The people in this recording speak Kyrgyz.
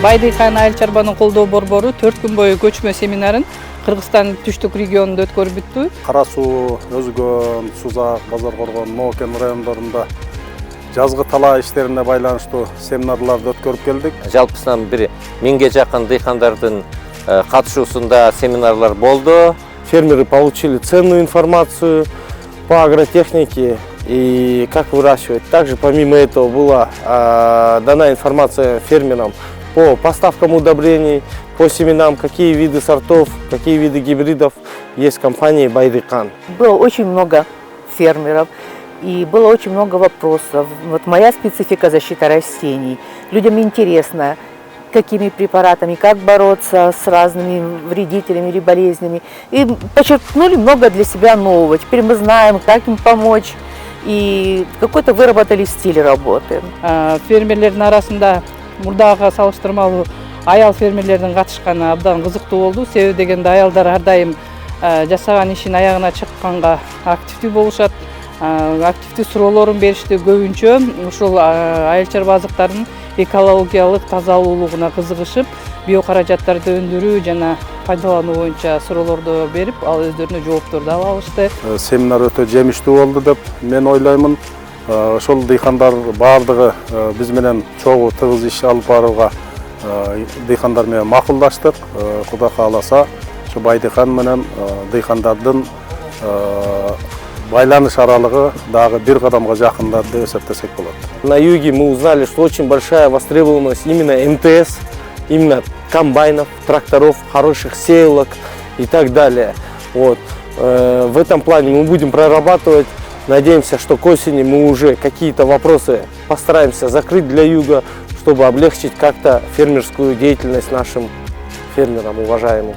Байдыхан айыл чарбанын колдоо борбору 4 күн бою көчмө семинарын Кыргызстан түштүк регионунда өткөрүп бүттү. Кара суу, Өзгөн, Сузак, Базар Коргон, Нокен райондорунда жазгы талаа иштерине байланыштуу семинарларды өткөрүп келдик. Жалпысынан бир 1000ге жакын дыйкандардын катышуусунда семинарлар болду. Фермеры получили ценную информацию по агротехнике и как выращивать. Также помимо этого была дана информация фермерам по поставкам удобрений, по семенам, какие виды сортов, какие виды гибридов есть в компании Байдыкан. Было очень много фермеров и было очень много вопросов. Вот моя специфика защиты растений. Людям интересно, какими препаратами, как бороться с разными вредителями или болезнями. И подчеркнули много для себя нового. Теперь мы знаем, как им помочь. И какой-то выработали стиль работы. Фермерлердин арасында мурдага салыштырмалуу аял фермерлердин катышканы абдан кызыктуу болду. Себеби дегенде аялдар ар дайым жасаган ишин аягына чыкканга активдүү болушат. Активдүү суроолорун беришти. Көбүнчө ушул айыл чарба азыктарынын экологиялык тазалуулугуна кызыгышып, биокаражаттарды өндүрүү жана пайдалануу боюнча суроолорду берип, ал өздөрүнө жоопторду ала алышты. Семинар өтө жемиштүү болду деп мен ойлоймун. Ошол дыйкандар баардыгы биз менен чогуу тыгыз иш алып барууга дыйкандар менен макулдаштык. Кудай кааласа, ушу Байдыкан менен дыйкандардын байланыш аралыгы дагы бир кадамга жакындады деп эсептесек болот. На юге мы узнали, что очень большая востребованность именно МТС, именно комбайнов, тракторов, хороших сеялок и так далее. Вот. В этом плане мы будем прорабатывать. Надеемся, что к осени мы уже какие-то вопросы постараемся закрыть для юга, чтобы облегчить как-то фермерскую деятельность нашим фермерам уважаемым.